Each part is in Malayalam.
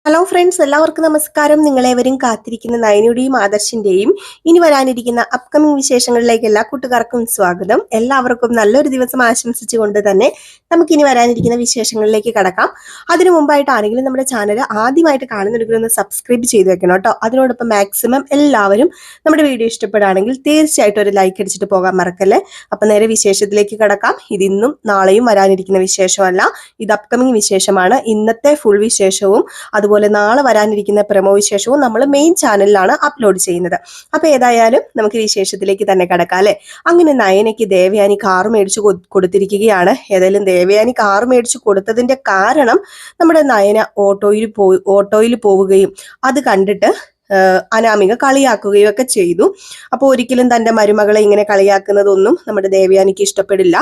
ഹലോ ഫ്രണ്ട്സ്, എല്ലാവർക്കും നമസ്കാരം. നിങ്ങളേവരും കാത്തിരിക്കുന്ന നയനയുടെയും ആദർശിന്റെയും ഇനി വരാനിരിക്കുന്ന അപ്കമിംഗ് വിശേഷങ്ങളിലേക്ക് എല്ലാ കൂട്ടുകാർക്കും സ്വാഗതം. എല്ലാവർക്കും നല്ലൊരു ദിവസം ആശംസിച്ചുകൊണ്ട് തന്നെ നമുക്കിനി വരാനിരിക്കുന്ന വിശേഷങ്ങളിലേക്ക് കടക്കാം. അതിനു മുമ്പായിട്ടാണെങ്കിലും നമ്മുടെ ചാനൽ ആദ്യമായിട്ട് കാണുന്നവരൊന്ന് സബ്സ്ക്രൈബ് ചെയ്ത് വെക്കണം കേട്ടോ. അതിനോടൊപ്പം മാക്സിമം എല്ലാവരും നമ്മുടെ വീഡിയോ ഇഷ്ടപ്പെടുകയാണെങ്കിൽ തീർച്ചയായിട്ടും ഒരു ലൈക്ക് അടിച്ചിട്ട് പോകാൻ മറക്കല്ലേ. അപ്പൊ നേരെ വിശേഷത്തിലേക്ക് കടക്കാം. ഇതിന്നും നാളെയും വരാനിരിക്കുന്ന വിശേഷമല്ല, ഇത് അപ്കമിംഗ് വിശേഷമാണ്. ഇന്നത്തെ ഫുൾ വിശേഷവും അതുപോലെ നാളെ വരാനിരിക്കുന്ന പ്രമോ വിശേഷവും നമ്മൾ മെയിൻ ചാനലിലാണ് അപ്ലോഡ് ചെയ്യുന്നത്. അപ്പൊ ഏതായാലും നമുക്ക് വിശേഷത്തിലേക്ക് തന്നെ കടക്കാം അല്ലെ. അങ്ങനെ നയനയ്ക്ക് ദേവയാനി കാറ് മേടിച്ചു കൊടുത്തിരിക്കുകയാണ്. ഏതായാലും ദേവയാനി കാറ് മേടിച്ചു കൊടുത്തതിന്റെ കാരണം നമ്മുടെ നയന ഓട്ടോയിൽ പോവുകയും അത് കണ്ടിട്ട് അനാമിക കളിയാക്കുകയും ഒക്കെ ചെയ്തു. അപ്പോൾ ഒരിക്കലും തന്റെ മരുമകളെ ഇങ്ങനെ കളിയാക്കുന്നതൊന്നും നമ്മുടെ ദേവയാനിക്ക് ഇഷ്ടപ്പെടില്ല.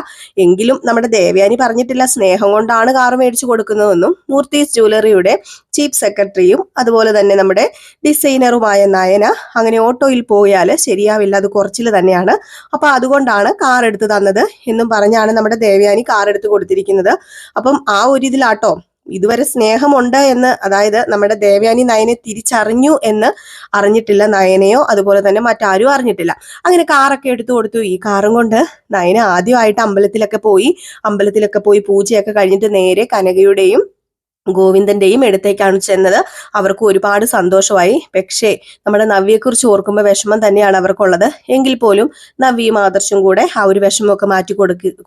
എങ്കിലും നമ്മുടെ ദേവയാനി പറഞ്ഞിട്ടില്ല സ്നേഹം കൊണ്ടാണ് കാറ് മേടിച്ചു കൊടുക്കുന്നതെന്നും. മൂർത്തീസ് ജ്വല്ലറിയുടെ ചീഫ് സെക്രട്ടറിയും അതുപോലെ തന്നെ നമ്മുടെ ഡിസൈനറുമായ നയന അങ്ങനെ ഓട്ടോയിൽ പോയാൽ ശരിയാവില്ല, അത് കുറച്ചിൽ തന്നെയാണ്, അപ്പൊ അതുകൊണ്ടാണ് കാർ എടുത്ത് തന്നത് എന്നും പറഞ്ഞാണ് നമ്മുടെ ദേവയാനി കാർ എടുത്ത് കൊടുത്തിരിക്കുന്നത്. അപ്പം ആ ഒരു ഇതിലാട്ടോ ഇതുവരെ സ്നേഹമുണ്ട് എന്ന്, അതായത് നമ്മുടെ ദേവയാനി നയനെ തിരിച്ചറിഞ്ഞു എന്ന് അറിഞ്ഞിട്ടില്ല നയനയോ അതുപോലെ തന്നെ മറ്റാരും അറിഞ്ഞിട്ടില്ല. അങ്ങനെ കാറൊക്കെ എടുത്തു കൊടുത്തു. ഈ കാറും കൊണ്ട് നയന ആദ്യമായിട്ട് അമ്പലത്തിലൊക്കെ പോയി പൂജയൊക്കെ കഴിഞ്ഞിട്ട് നേരെ കനകയുടെയും ഗോവിന്ദന്റെയും അടുത്തേക്കാണ് ചെന്നത്. അവർക്ക് ഒരുപാട് സന്തോഷമായി. പക്ഷേ നമ്മുടെ നവ്യയെക്കുറിച്ച് ഓർക്കുമ്പോൾ വിഷമം തന്നെയാണ് അവർക്കുള്ളത്. എങ്കിൽ പോലും നവ്യയും ആദർശും കൂടെ ആ ഒരു വിഷമമൊക്കെ മാറ്റി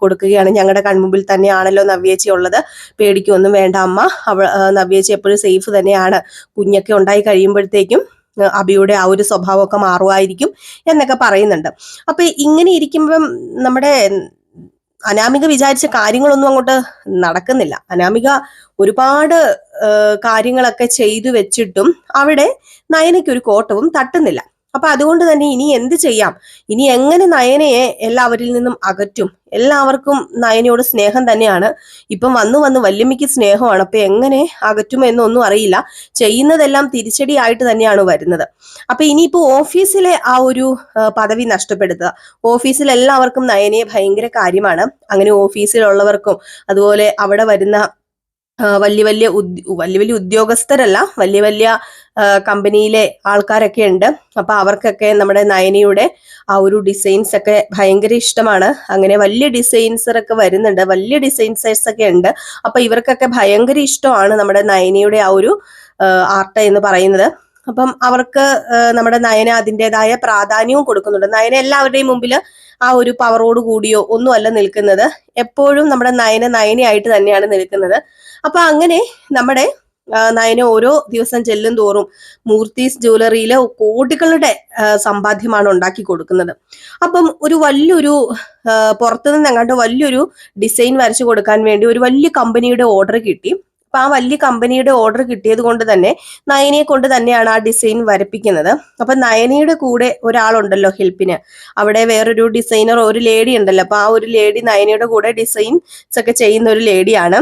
കൊടുക്കുകയാണ്. ഞങ്ങളുടെ കൺമുമ്പിൽ തന്നെയാണല്ലോ നവ്യേച്ചി ഉള്ളത്, പേടിക്കൊന്നും വേണ്ട അമ്മ, നവ്യേച്ചി എപ്പോഴും സേഫ് തന്നെയാണ്, കുഞ്ഞൊക്കെ ഉണ്ടായി കഴിയുമ്പോഴത്തേക്കും അബിയുടെ ആ ഒരു സ്വഭാവമൊക്കെ മാറുമായിരിക്കും എന്നൊക്കെ പറയുന്നുണ്ട്. അപ്പൊ ഇങ്ങനെ ഇരിക്കുമ്പം നമ്മുടെ അനാമിക വിചാരിച്ച കാര്യങ്ങളൊന്നും അങ്ങോട്ട് നടക്കുന്നില്ല. അനാമിക ഒരുപാട് കാര്യങ്ങളൊക്കെ ചെയ്തു വെച്ചിട്ടും അവിടെ നയനയ്ക്ക് ഒരു കോട്ടവും തട്ടുന്നില്ല. അപ്പൊ അതുകൊണ്ട് തന്നെ ഇനി എന്ത് ചെയ്യാം, ഇനി എങ്ങനെ നയനയെ എല്ലാവരിൽ നിന്നും അകറ്റും? എല്ലാവർക്കും നയനയോട് സ്നേഹം തന്നെയാണ്, ഇപ്പം വന്ന് വല്യമ്മയ്ക്ക് സ്നേഹമാണ്. അപ്പൊ എങ്ങനെ അകറ്റും എന്നൊന്നും അറിയില്ല. ചെയ്യുന്നതെല്ലാം തിരിച്ചടിയായിട്ട് തന്നെയാണ് വരുന്നത്. അപ്പൊ ഇനിയിപ്പോ ഓഫീസിലെ ആ ഒരു പദവി നഷ്ടപ്പെടുത്തുക, ഓഫീസിൽ എല്ലാവർക്കും നയനയെ ഭയങ്കര കാര്യമാണ്. അങ്ങനെ ഓഫീസിലുള്ളവർക്കും അതുപോലെ അവിടെ വരുന്ന വലിയ വലിയ ഉദ്യോഗസ്ഥരല്ല, വലിയ കമ്പനിയിലെ ആൾക്കാരൊക്കെ ഉണ്ട്. അപ്പൊ അവർക്കൊക്കെ നമ്മുടെ നയനയുടെ ആ ഒരു ഡിസൈൻസ് ഒക്കെ ഭയങ്കര ഇഷ്ടമാണ്. അങ്ങനെ വലിയ ഡിസൈൻസറൊക്കെ വരുന്നുണ്ട്, വലിയ ഡിസൈൻസേഴ്സ് ഒക്കെ ഉണ്ട്. അപ്പൊ ഇവർക്കൊക്കെ ഭയങ്കര ഇഷ്ടമാണ് നമ്മുടെ നയനയുടെ ആ ഒരു ആർട്ട് എന്ന് പറയുന്നത്. അപ്പം അവർക്ക് നമ്മുടെ നയന അതിൻ്റെതായ പ്രാധാന്യവും കൊടുക്കുന്നുണ്ട്. നയന എല്ലാവരുടെയും മുമ്പിൽ ആ ഒരു പവറോട് കൂടിയോ ഒന്നും അല്ല നിൽക്കുന്നത്, എപ്പോഴും നമ്മുടെ നയനയായിട്ട് തന്നെയാണ് നിൽക്കുന്നത്. അപ്പൊ അങ്ങനെ നമ്മുടെ നയന ഓരോ ദിവസം ചെല്ലും തോറും മൂർത്തീസ് ജ്വല്ലറിയിലെ കോടികളുടെ സമ്പാദ്യമാണ് ഉണ്ടാക്കി കൊടുക്കുന്നത്. അപ്പം ഒരു വലിയൊരു പുറത്തുനിന്ന് അങ്ങോട്ട് വലിയൊരു ഡിസൈൻ വരച്ചു കൊടുക്കാൻ വേണ്ടി ഒരു വലിയ കമ്പനിയുടെ ഓർഡർ കിട്ടി. അപ്പൊ ആ വലിയ കമ്പനിയുടെ ഓർഡർ കിട്ടിയത് കൊണ്ട് തന്നെ നയനയെ കൊണ്ട് തന്നെയാണ് ആ ഡിസൈൻ വരപ്പിക്കുന്നത്. അപ്പൊ നയനയുടെ കൂടെ ഒരാളുണ്ടല്ലോ ഹെൽപ്പിന്, അവിടെ വേറൊരു ഡിസൈനർ ഒരു ലേഡി ഉണ്ടല്ലോ. അപ്പൊ ആ ഒരു ലേഡി നയനയുടെ കൂടെ ഡിസൈൻസ് ഒക്കെ ചെയ്യുന്ന ഒരു ലേഡിയാണ്.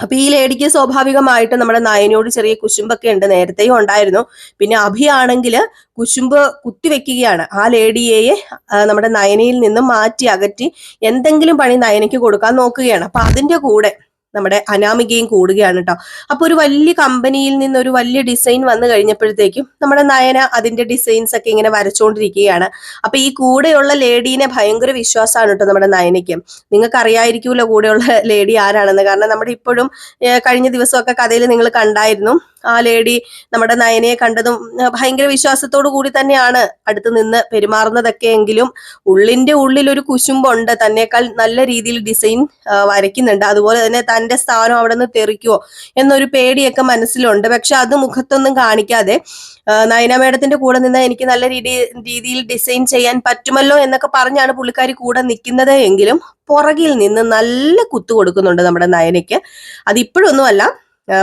അപ്പൊ ഈ ലേഡിക്ക് സ്വാഭാവികമായിട്ട് നമ്മുടെ നയനയോട് ചെറിയ കുശുമ്പൊക്കെ ഉണ്ട്, നേരത്തെയും ഉണ്ടായിരുന്നു. പിന്നെ അഭിയാണെങ്കിൽ കുശുമ്പ് കുത്തിവെക്കുകയാണ്. ആ ലേഡിയെ നമ്മുടെ നയനയിൽ നിന്നും മാറ്റി അകറ്റി എന്തെങ്കിലും പണി നയനയ്ക്ക് കൊടുക്കാൻ നോക്കുകയാണ്. അപ്പൊ അതിന്റെ കൂടെ നമ്മുടെ അനാമികയും കൂടുകയാണ് കേട്ടോ. അപ്പൊ ഒരു വലിയ കമ്പനിയിൽ നിന്ന് ഒരു വലിയ ഡിസൈൻ വന്നു കഴിഞ്ഞപ്പോഴത്തേക്കും നമ്മുടെ നയന അതിന്റെ ഡിസൈൻസ് ഒക്കെ ഇങ്ങനെ വരച്ചുകൊണ്ടിരിക്കുകയാണ്. അപ്പൊ ഈ കൂടെയുള്ള ലേഡീനെ ഭയങ്കര വിശ്വാസമാണ് കേട്ടോ നമ്മുടെ നയനയ്ക്ക്. നിങ്ങൾക്ക് അറിയായിരിക്കുമല്ലോ കൂടെയുള്ള ലേഡി ആരാണെന്ന്, കാരണം നമ്മുടെ ഇപ്പോഴും കഴിഞ്ഞ ദിവസമൊക്കെ കഥയിൽ നിങ്ങൾ കണ്ടായിരുന്നു. ആ ലേഡി നമ്മുടെ നയനയെ കണ്ടതും ഭയങ്കര വിശ്വാസത്തോടു കൂടി തന്നെയാണ് അടുത്ത് നിന്ന് പെരുമാറുന്നതൊക്കെ എങ്കിലും ഉള്ളിന്റെ ഉള്ളിൽ ഒരു കുശുമ്പുണ്ട്, തന്നേക്കാൾ നല്ല രീതിയിൽ ഡിസൈൻ വരയ്ക്കുന്നുണ്ട്. അതുപോലെ തന്നെ തന്റെ സ്ഥാനം അവിടെ നിന്ന് തെറിക്കുവോ എന്നൊരു പേടിയൊക്കെ മനസ്സിലുണ്ട്. പക്ഷെ അത് മുഖത്തൊന്നും കാണിക്കാതെ നയന മേഡത്തിന്റെ കൂടെ നിന്ന് എനിക്ക് നല്ല രീതിയിൽ ഡിസൈൻ ചെയ്യാൻ പറ്റുമല്ലോ എന്നൊക്കെ പറഞ്ഞാണ് പുള്ളിക്കാരി കൂടെ നിൽക്കുന്നത്. എങ്കിലും പുറകിൽ നിന്ന് നല്ല കുത്തു കൊടുക്കുന്നുണ്ട് നമ്മുടെ നയനയ്ക്ക്. അതിപ്പോഴൊന്നുമല്ല,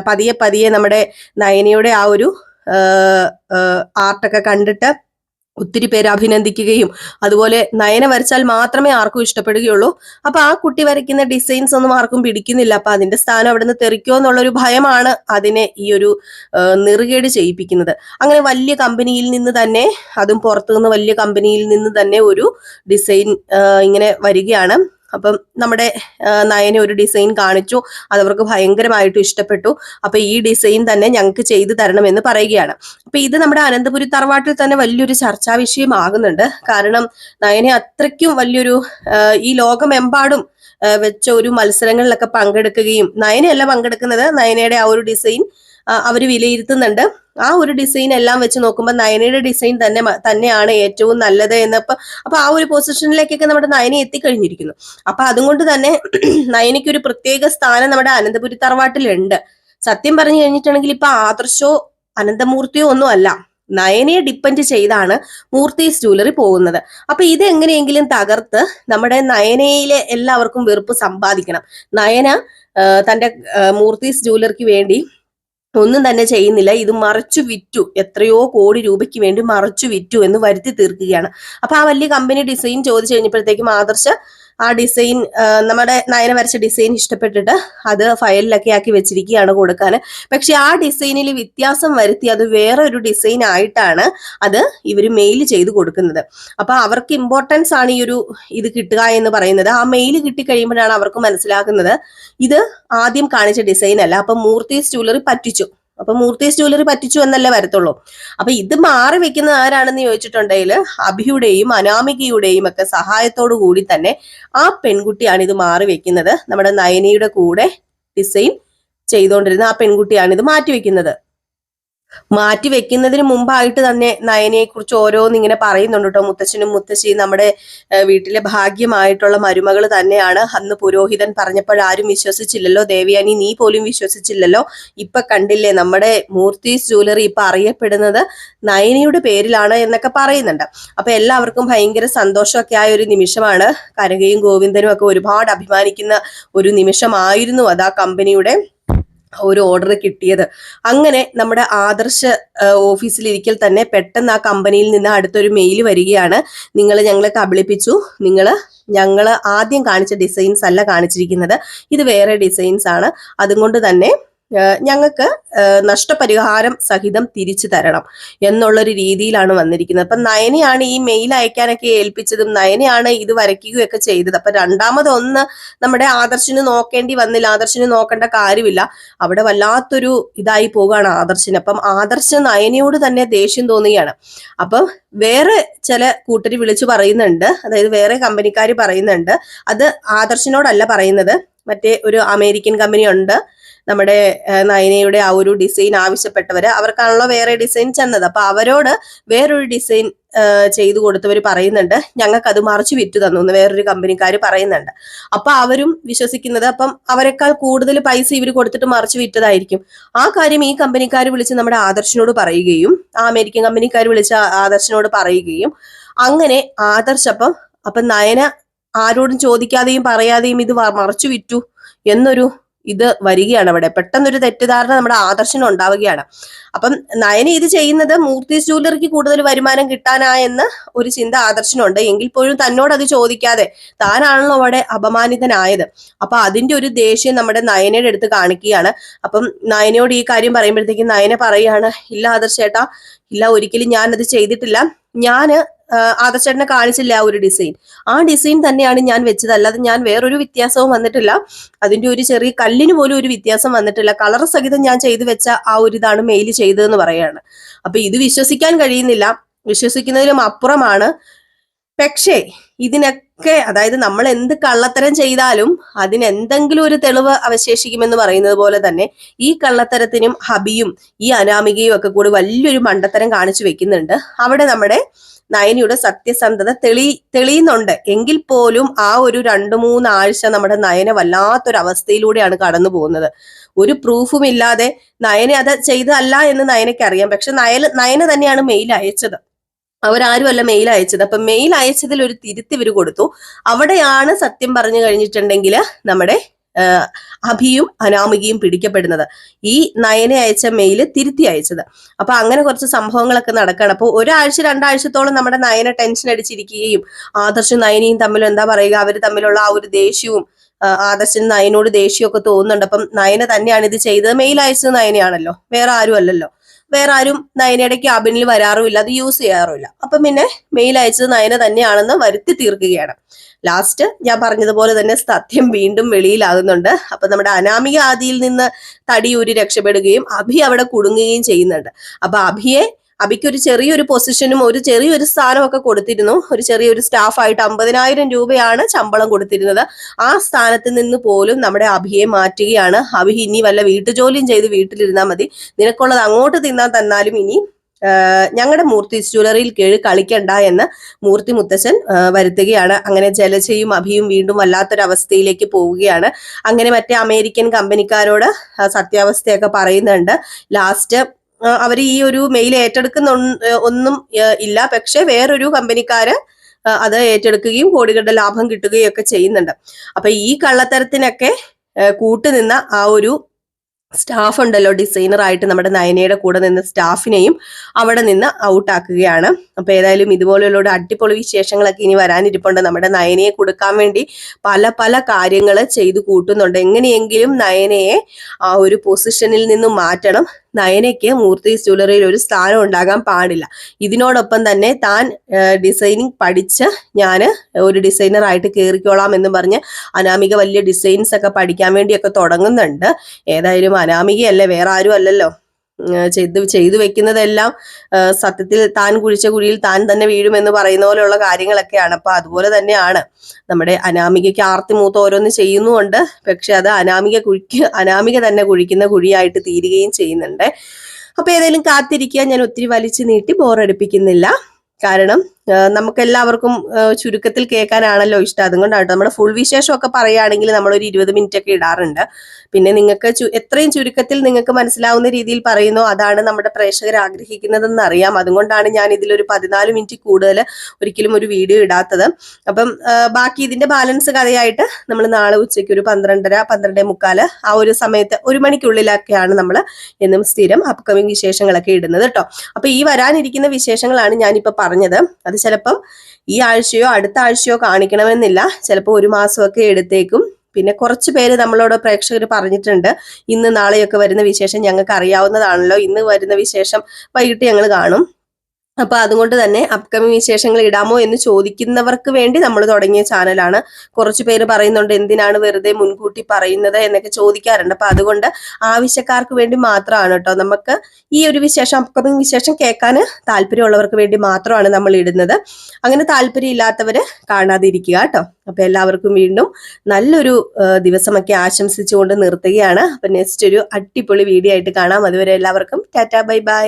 പതിയെ നമ്മുടെ നയനയുടെ ആ ഒരു ആർട്ടൊക്കെ കണ്ടിട്ട് ഒത്തിരി പേര് അഭിനന്ദിക്കുകയും അതുപോലെ നയന വരച്ചാൽ മാത്രമേ ആർക്കും ഇഷ്ടപ്പെടുകയുള്ളൂ. അപ്പൊ ആ കുട്ടി വരയ്ക്കുന്ന ഡിസൈൻസ് ഒന്നും ആർക്കും പിടിക്കുന്നില്ല. അപ്പൊ അതിന്റെ സ്ഥാനം അവിടെ നിന്ന് തെറിക്കോ എന്നുള്ളൊരു ഭയമാണ് അതിനെ ഈ ഒരു നെറുകേട് ചെയ്യിപ്പിക്കുന്നത്. അങ്ങനെ വലിയ കമ്പനിയിൽ നിന്ന് തന്നെ, അതും പുറത്തുനിന്ന് വലിയ കമ്പനിയിൽ നിന്ന് തന്നെ ഒരു ഡിസൈൻ ഇങ്ങനെ വരികയാണ്. അപ്പം നമ്മുടെ നയന ഒരു ഡിസൈൻ കാണിച്ചു, അതവർക്ക് ഭയങ്കരമായിട്ട് ഇഷ്ടപ്പെട്ടു. അപ്പൊ ഈ ഡിസൈൻ തന്നെ ഞങ്ങൾക്ക് ചെയ്തു തരണമെന്ന് പറയുകയാണ്. അപ്പൊ ഇത് നമ്മുടെ അനന്തപുരി തറവാട്ടിൽ തന്നെ വലിയൊരു ചർച്ചാ വിഷയമാകുന്നുണ്ട്. കാരണം നയനെ അത്രയ്ക്കും വലിയൊരു ഈ ലോകമെമ്പാടും വെച്ച ഒരു മത്സരങ്ങളിലൊക്കെ പങ്കെടുക്കുകയും, നയനയല്ല പങ്കെടുക്കുന്നത്, നയനയുടെ ആ ഒരു ഡിസൈൻ അവര് വിലയിരുത്തുന്നുണ്ട്. ആ ഒരു ഡിസൈൻ എല്ലാം വെച്ച് നോക്കുമ്പോൾ നയനയുടെ ഡിസൈൻ തന്നെയാണ് ഏറ്റവും നല്ലത് അപ്പൊ ആ ഒരു പൊസിഷനിലേക്കൊക്കെ നമ്മുടെ നയന എത്തിക്കഴിഞ്ഞിരിക്കുന്നു. അപ്പൊ അതുകൊണ്ട് തന്നെ നയനയ്ക്ക് ഒരു പ്രത്യേക സ്ഥാനം നമ്മുടെ അനന്തപുരി തറവാട്ടിലുണ്ട്. സത്യം പറഞ്ഞു കഴിഞ്ഞിട്ടുണ്ടെങ്കിൽ ഇപ്പൊ ആദർശോ അനന്തമൂർത്തിയോ ഒന്നും അല്ല, നയനയെ ഡിപ്പെൻഡ് ചെയ്താണ് മൂർത്തീസ് ജ്വല്ലറി പോകുന്നത്. അപ്പൊ ഇത് എങ്ങനെയെങ്കിലും തകർത്ത് നമ്മുടെ നയനയിലെ എല്ലാവർക്കും വെറുപ്പ് സമ്പാദിക്കണം. നയന തന്റെ മൂർത്തീസ് ജ്വല്ലറിക്ക് വേണ്ടി ഒന്നും തന്നെ ചെയ്യുന്നില്ല, ഇത് മറച്ചു വിറ്റു, എത്രയോ കോടി രൂപയ്ക്ക് വേണ്ടി മറച്ചു വിറ്റു എന്ന് വരുത്തി തീർക്കുകയാണ്. അപ്പൊ ആ വലിയ കമ്പനി ഡിസൈൻ ചോദിച്ചു കഴിഞ്ഞപ്പോഴത്തേക്കും ആദർശ ആ ഡിസൈൻ, നമ്മുടെ നയന വരച്ച ഡിസൈൻ ഇഷ്ടപ്പെട്ടിട്ട് അത് ഫയലിലൊക്കെ ആക്കി വെച്ചിരിക്കുകയാണ് കൊടുക്കാൻ. പക്ഷെ ആ ഡിസൈനിൽ വ്യത്യാസം വരുത്തി അത് വേറൊരു ഡിസൈൻ ആയിട്ടാണ് അത് ഇവർ മെയിൽ ചെയ്ത് കൊടുക്കുന്നത്. അപ്പൊ അവർക്ക് ഇമ്പോർട്ടൻസ് ആണ് ഈ ഒരു ഇത് കിട്ടുക എന്ന് പറയുന്നത്. ആ മെയിൽ കിട്ടിക്കഴിയുമ്പോഴാണ് അവർക്ക് മനസ്സിലാക്കുന്നത് ഇത് ആദ്യം കാണിച്ച ഡിസൈൻ അല്ല. അപ്പൊ മൂർത്തീസ് ജ്വല്ലറി പറ്റിച്ചു. അപ്പൊ മൂർത്തീസ് ജ്വല്ലറി പറ്റിച്ചു എന്നല്ലേ വരത്തുള്ളൂ. അപ്പൊ ഇത് മാറി വെക്കുന്ന ആരാണെന്ന് ചോദിച്ചിട്ടുണ്ടെങ്കിൽ അഭിയുടെയും അനാമികയുടെയും ഒക്കെ സഹായത്തോടു കൂടി തന്നെ ആ പെൺകുട്ടിയാണ് ഇത് മാറി വെക്കുന്നത്. നമ്മുടെ നയനയുടെ കൂടെ ഡിസൈൻ ചെയ്തുകൊണ്ടിരുന്ന ആ പെൺകുട്ടിയാണ് ഇത് മാറ്റിവെക്കുന്നത്. മാറ്റിവെക്കുന്നതിന് മുമ്പായിട്ട് തന്നെ നയനയെ കുറിച്ച് ഓരോന്നിങ്ങനെ പറയുന്നുണ്ട് കേട്ടോ. മുത്തച്ഛനും മുത്തശ്ശിയും നമ്മുടെ വീട്ടിലെ ഭാഗ്യമായിട്ടുള്ള മരുമകൾ തന്നെയാണ്. അന്ന് പുരോഹിതൻ പറഞ്ഞപ്പോഴാരും വിശ്വസിച്ചില്ലല്ലോ, ദേവയാനി നീ പോലും വിശ്വസിച്ചില്ലല്ലോ. ഇപ്പൊ കണ്ടില്ലേ, നമ്മുടെ മൂർത്തീസ് ജ്വല്ലറി ഇപ്പൊ അറിയപ്പെടുന്നത് നയനയുടെ പേരിലാണ് എന്നൊക്കെ പറയുന്നുണ്ട്. അപ്പൊ എല്ലാവർക്കും ഭയങ്കര സന്തോഷമൊക്കെ ആയ ഒരു നിമിഷമാണ്. കനകയും ഗോവിന്ദനും ഒക്കെ ഒരുപാട് അഭിമാനിക്കുന്ന ഒരു നിമിഷമായിരുന്നു അത്, ആ കമ്പനിയുടെ ഒരു ഓർഡർ കിട്ടിയത്. അങ്ങനെ നമ്മുടെ ആദർശ ഓഫീസിലിരിക്കൽ തന്നെ പെട്ടെന്ന് ആ കമ്പനിയിൽ നിന്ന് അടുത്തൊരു മെയിൽ വരികയാണ്. നിങ്ങൾ ഞങ്ങളെ കബളിപ്പിച്ചു, ഞങ്ങൾ ആദ്യം കാണിച്ച ഡിസൈൻസ് അല്ല കാണിച്ചിരിക്കുന്നത്, ഇത് വേറെ ഡിസൈൻസ് ആണ്, അതുകൊണ്ട് തന്നെ ഞങ്ങൾക്ക് നഷ്ടപരിഹാരം സഹിതം തിരിച്ചു തരണം എന്നുള്ളൊരു രീതിയിലാണ് വന്നിരിക്കുന്നത്. അപ്പൊ നയനയാണ് ഈ മെയിൽ അയക്കാനൊക്കെ ഏൽപ്പിച്ചതും, നയനയാണ് ഇത് വരയ്ക്കുകയൊക്കെ ചെയ്തത്. അപ്പൊ രണ്ടാമതൊന്ന് നമ്മുടെ ആദർശിന് നോക്കേണ്ടി വന്നില്ല, ആദർശിന് നോക്കേണ്ട കാര്യമില്ല. അവിടെ വല്ലാത്തൊരു ഇതായി പോവുകയാണ് ആദർശിന്. അപ്പം ആദർശ് നയനയോട് തന്നെ ദേഷ്യം തോന്നുകയാണ്. അപ്പം വേറെ ചില കൂട്ടര് വിളിച്ചു പറയുന്നുണ്ട്, അതായത് വേറെ കമ്പനിക്കാർ പറയുന്നുണ്ട്, അത് ആദർശിനോടല്ല പറയുന്നത്, മറ്റേ ഒരു അമേരിക്കൻ കമ്പനി ഉണ്ട്, നമ്മുടെ നയനയുടെ ആ ഒരു ഡിസൈൻ ആവശ്യപ്പെട്ടവര്, അവർക്കാണല്ലോ വേറെ ഡിസൈൻ ചെന്നത്. അപ്പൊ അവരോട് വേറൊരു ഡിസൈൻ ചെയ്തു കൊടുത്തവർ പറയുന്നുണ്ട് ഞങ്ങൾക്ക് അത് മറിച്ചു വിറ്റു തന്നു എന്ന് വേറൊരു കമ്പനിക്കാർ പറയുന്നുണ്ട്. അപ്പൊ അവരും വിശ്വസിക്കുന്നത് അപ്പം അവരെക്കാൾ കൂടുതൽ പൈസ ഇവർ കൊടുത്തിട്ട് മറിച്ചു വിറ്റതായിരിക്കും. ആ കാര്യം ഈ കമ്പനിക്കാർ വിളിച്ച് നമ്മുടെ ആദർശിനോട് പറയുകയും, ആ അമേരിക്കൻ കമ്പനിക്കാർ വിളിച്ച് ആദർശിനോട് പറയുകയും, അങ്ങനെ ആദർശ് അപ്പം നയന ആരോടും ചോദിക്കാതെയും പറയാതെയും ഇത് മറിച്ചു വിറ്റു എന്നൊരു ഇത് വരികയാണ്. അവിടെ പെട്ടെന്നൊരു തെറ്റിദ്ധാരണ നമ്മുടെ ആദർശനം ഉണ്ടാവുകയാണ്. അപ്പം നയന ഇത് ചെയ്യുന്നത് മൂർത്തീസ് ജ്വല്ലറിക്ക് കൂടുതൽ വരുമാനം കിട്ടാനായെന്ന് ഒരു ചിന്ത ആദർശനുണ്ട്. എങ്കിൽ പോലും തന്നോട് അത് ചോദിക്കാതെ താനാണല്ലോ അവിടെ അപമാനിതനായത്. അപ്പൊ അതിന്റെ ഒരു ദേഷ്യം നമ്മുടെ നയനയുടെ അടുത്ത് കാണിക്കുകയാണ്. അപ്പം നയനയോട് ഈ കാര്യം പറയുമ്പോഴത്തേക്കും നയന പറയാണ്, ഇല്ല ആദർശേട്ടാ, ഇല്ല, ഒരിക്കലും ഞാനത് ചെയ്തിട്ടില്ല, ഞാന് ആദർശേട്ടനെ കാണിച്ചില്ല ആ ഒരു ഡിസൈൻ, ആ ഡിസൈൻ തന്നെയാണ് ഞാൻ വെച്ചത്, അല്ലാതെ ഞാൻ വേറൊരു വ്യത്യാസവും വന്നിട്ടില്ല, അതിന്റെ ഒരു ചെറിയ കല്ലിന് പോലും ഒരു വ്യത്യാസം വന്നിട്ടില്ല, കളർ സഹിതം ഞാൻ ചെയ്തു വെച്ച ആ ഒരു ഇതാണ് മെയിൽ ചെയ്തതെന്ന് പറയാണ്. അപ്പൊ ഇത് വിശ്വസിക്കാൻ കഴിയുന്നില്ല, വിശ്വസിക്കുന്നതിലും അപ്പുറമാണ്. പക്ഷേ ഇതിനൊക്കെ, അതായത് നമ്മൾ എന്ത് കള്ളത്തരം ചെയ്താലും അതിനെന്തെങ്കിലും ഒരു തെളിവ് അവശേഷിക്കുമെന്ന് പറയുന്നത് പോലെ തന്നെ ഈ കള്ളത്തരത്തിനും ഹബിയും ഈ അനാമികയും ഒക്കെ കൂടി വലിയൊരു മണ്ടത്തരം കാണിച്ചു വെക്കുന്നുണ്ട്. അവിടെ നമ്മുടെ നയനയുടെ സത്യസന്ധത തെളിയുന്നുണ്ട്. എങ്കിൽ പോലും ആ ഒരു 2-3 ആഴ്ച നമ്മുടെ നയന വല്ലാത്തൊരു അവസ്ഥയിലൂടെയാണ് കടന്നു പോകുന്നത്. ഒരു പ്രൂഫും ഇല്ലാതെ നയന അത് ചെയ്തതല്ല എന്ന് നയനയ്ക്ക് അറിയാം. പക്ഷെ നയന തന്നെയാണ് മെയിൽ അയച്ചത്, അവരാരും അല്ല മെയിൽ അയച്ചത്. അപ്പൊ മെയിൽ അയച്ചതിൽ ഒരു തിരുത്തി ഇവർ കൊടുത്തു. അവിടെയാണ് സത്യം പറഞ്ഞു കഴിഞ്ഞിട്ടുണ്ടെങ്കിൽ നമ്മുടെ അഭിയും അനാമികയും പിടിക്കപ്പെടുന്നത്. ഈ നയന അയച്ച മെയിൽ തിരുത്തി അയച്ചത്. അപ്പൊ അങ്ങനെ കുറച്ച് സംഭവങ്ങളൊക്കെ നടക്കുകയാണ്. അപ്പോൾ 1-2 ആഴ്ചത്തോളം നമ്മുടെ നയന ടെൻഷൻ അടിച്ചിരിക്കുകയും ആദർശും നയനയും തമ്മിൽ എന്താ പറയുക, അവർ തമ്മിലുള്ള ആ ഒരു ദേഷ്യവും, ആദർശന് നയനോട് ദേഷ്യമൊക്കെ തോന്നുന്നുണ്ട്. അപ്പം നയന തന്നെയാണ് ഇത് ചെയ്തത്, മെയിൽ അയച്ചത് നയനയാണല്ലോ, വേറെ ആരും അല്ലല്ലോ. വേറെ ആരും നയനയുടെ ക്യാബിനിൽ വരാറുമില്ല, അത് യൂസ് ചെയ്യാറുമില്ല. അപ്പം പിന്നെ മെയിൽ അയച്ചത് നയന തന്നെയാണെന്ന് വരുത്തി തീർക്കുകയാണ്. ലാസ്റ്റ് ഞാൻ പറഞ്ഞതുപോലെ തന്നെ സത്യം വീണ്ടും വെളിയിലാകുന്നുണ്ട്. അപ്പൊ നമ്മുടെ അനാമിക ആദിയിൽ നിന്ന് തടിയൂരി രക്ഷപ്പെടുകയും അഭി അവിടെ കുടുങ്ങുകയും ചെയ്യുന്നുണ്ട്. അപ്പൊ അബിക്ക് ഒരു ചെറിയൊരു പൊസിഷനും ഒരു ചെറിയൊരു സ്ഥാനമൊക്കെ കൊടുത്തിരുന്നു. ഒരു ചെറിയൊരു സ്റ്റാഫായിട്ട് 50,000 രൂപയാണ് ശമ്പളം കൊടുത്തിരുന്നത്. ആ സ്ഥാനത്ത് നിന്ന് പോലും നമ്മുടെ അഭിയെ മാറ്റുകയാണ്. അഭി ഇനി വല്ല വീട്ടുജോലിയും ചെയ്ത് വീട്ടിലിരുന്നാൽ മതി, നിനക്കുള്ളത് അങ്ങോട്ട് തിന്നാൻ തന്നാലും ഇനി ഞങ്ങളുടെ മൂർത്തി ജ്വല്ലറിയിൽ കീഴ് കളിക്കണ്ട എന്ന് മൂർത്തി മുത്തച്ഛൻ വരുത്തുകയാണ്. അങ്ങനെ ജലജയും അഭിയും വീണ്ടും വല്ലാത്തൊരവസ്ഥയിലേക്ക് പോവുകയാണ്. അങ്ങനെ മറ്റേ അമേരിക്കൻ കമ്പനിക്കാരോട് സത്യാവസ്ഥയൊക്കെ പറയുന്നുണ്ട്. ലാസ്റ്റ് അവർ ഈ ഒരു മെയിൽ ഏറ്റെടുക്കുന്ന ഒന്നും ഇല്ല, പക്ഷെ വേറൊരു കമ്പനിക്കാര് അത് ഏറ്റെടുക്കുകയും കോടികളുടെ ലാഭം കിട്ടുകയും ഒക്കെ ചെയ്യുന്നുണ്ട്. അപ്പൊ ഈ കള്ളത്തരത്തിനൊക്കെ കൂട്ടുനിന്ന ആ ഒരു സ്റ്റാഫ് ഉണ്ടല്ലോ, ഡിസൈനർ ആയിട്ട് നമ്മുടെ നയനയുടെ കൂടെ നിന്ന് സ്റ്റാഫിനെയും അവിടെ നിന്ന് ഔട്ടാക്കുകയാണ്. അപ്പൊ ഏതായാലും ഇതുപോലെയുള്ള അടിപൊളി വിശേഷങ്ങളൊക്കെ ഇനി വരാനിരിപ്പുണ്ട്. നമ്മുടെ നയനയെ കൊടുക്കാൻ വേണ്ടി പല പല കാര്യങ്ങൾ ചെയ്തു കൂട്ടുന്നുണ്ട്. എങ്ങനെയെങ്കിലും നയനയെ ആ ഒരു പൊസിഷനിൽ നിന്നും മാറ്റണം. നയനയ്ക്ക് മൂർത്തി ജ്വല്ലറിയിൽ ഒരു സ്ഥാനം ഉണ്ടാകാൻ പാടില്ല. ഇതിനോടൊപ്പം തന്നെ താൻ ഡിസൈനിങ് പഠിച്ച് ഞാൻ ഒരു ഡിസൈനർ ആയിട്ട് കയറിക്കോളാം എന്ന് പറഞ്ഞ് അനാമിക വലിയ ഡിസൈൻസ് ഒക്കെ പഠിക്കാൻ വേണ്ടിയൊക്കെ തുടങ്ങുന്നുണ്ട്. ഏതായാലും അനാമികയല്ലേ, വേറെ ആരും അല്ലല്ലോ. ചെയ്തു വെക്കുന്നതെല്ലാം സത്യത്തിൽ താൻ കുഴിച്ച കുഴിയിൽ താൻ തന്നെ വീഴുമെന്ന് പറയുന്ന പോലെയുള്ള കാര്യങ്ങളൊക്കെയാണ്. അപ്പൊ അതുപോലെ തന്നെയാണ് നമ്മുടെ അനാമികയ്ക്ക് ആർത്തി മൂത്ത് ഓരോന്ന് ചെയ്യുന്നുമുണ്ട്. പക്ഷെ അത് അനാമിക തന്നെ കുഴിക്കുന്ന കുഴിയായിട്ട് തീരുകയും ചെയ്യുന്നുണ്ട്. അപ്പൊ ഏതായാലും കാത്തിരിക്കുക. ഞാൻ ഒത്തിരി വലിച്ചു നീട്ടി ബോറടിപ്പിക്കുന്നില്ല. കാരണം നമുക്കെല്ലാവർക്കും ചുരുക്കത്തിൽ കേൾക്കാനാണല്ലോ ഇഷ്ടം. അതുകൊണ്ടാണ് നമ്മുടെ ഫുൾ വിശേഷമൊക്കെ പറയുകയാണെങ്കിൽ നമ്മളൊരു 20 മിനിറ്റ് ഒക്കെ ഇടാറുണ്ട്. പിന്നെ നിങ്ങൾക്ക് എത്രയും ചുരുക്കത്തിൽ നിങ്ങൾക്ക് മനസ്സിലാവുന്ന രീതിയിൽ പറയുന്നോ അതാണ് നമ്മുടെ പ്രേക്ഷകർ ആഗ്രഹിക്കുന്നതെന്ന് അറിയാം. അതുകൊണ്ടാണ് ഞാൻ ഇതിലൊരു 14 മിനിറ്റ് കൂടുതൽ ഒരിക്കലും ഒരു വീഡിയോ ഇടാത്തത്. അപ്പം ബാക്കി ഇതിന്റെ ബാലൻസ് കഥയായിട്ട് നമ്മൾ നാളെ ഉച്ചയ്ക്ക് ഒരു 12:30, 12:45 ആ ഒരു സമയത്ത് 1 മണിക്കുള്ളിലൊക്കെയാണ് നമ്മൾ എന്നും സ്ഥിരം അപ്കമിങ് വിശേഷങ്ങളൊക്കെ ഇടുന്നത് കേട്ടോ. അപ്പൊ ഈ വരാനിരിക്കുന്ന വിശേഷങ്ങളാണ് ഞാനിപ്പോ പറഞ്ഞത്. അത് ചിലപ്പം ഈ ആഴ്ചയോ അടുത്ത ആഴ്ചയോ കാണിക്കണമെന്നില്ല, ചിലപ്പോൾ 1 മാസമൊക്കെ എടുത്തേക്കും. പിന്നെ കുറച്ച് പേര് നമ്മളോട് പ്രേക്ഷകർ പറഞ്ഞിട്ടുണ്ട്, ഇന്ന് നാളെയൊക്കെ വരുന്ന വിശേഷം ഞങ്ങൾക്ക് അറിയാവുന്നതാണല്ലോ, ഇന്ന് വരുന്ന വിശേഷം വൈകിട്ട് ഞങ്ങൾ കാണും. അപ്പൊ അതുകൊണ്ട് തന്നെ അപ്കമിങ് വിശേഷങ്ങൾ ഇടാമോ എന്ന് ചോദിക്കുന്നവർക്ക് വേണ്ടി നമ്മൾ തുടങ്ങിയ ചാനലാണ്. കുറച്ചു പേര് പറയുന്നുണ്ട് എന്തിനാണ് വെറുതെ മുൻകൂട്ടി പറയുന്നത് എന്നൊക്കെ ചോദിക്കാറുണ്ട്. അപ്പൊ അതുകൊണ്ട് ആവശ്യക്കാർക്ക് വേണ്ടി മാത്രമാണ് കേട്ടോ. നമുക്ക് ഈ ഒരു വിശേഷം, അപ്കമിങ് വിശേഷം കേൾക്കാൻ താല്പര്യമുള്ളവർക്ക് വേണ്ടി മാത്രമാണ് നമ്മൾ ഇടുന്നത്. അങ്ങനെ താല്പര്യം ഇല്ലാത്തവര് കാണാതിരിക്കുക കേട്ടോ. അപ്പൊ എല്ലാവർക്കും വീണ്ടും നല്ലൊരു ദിവസമൊക്കെ ആശംസിച്ചുകൊണ്ട് നിർത്തുകയാണ്. അപ്പൊ നെക്സ്റ്റ് ഒരു അടിപൊളി വീഡിയോ ആയിട്ട് കാണാം. അതുവരെ എല്ലാവർക്കും ടാറ്റാ, ബൈ ബൈ.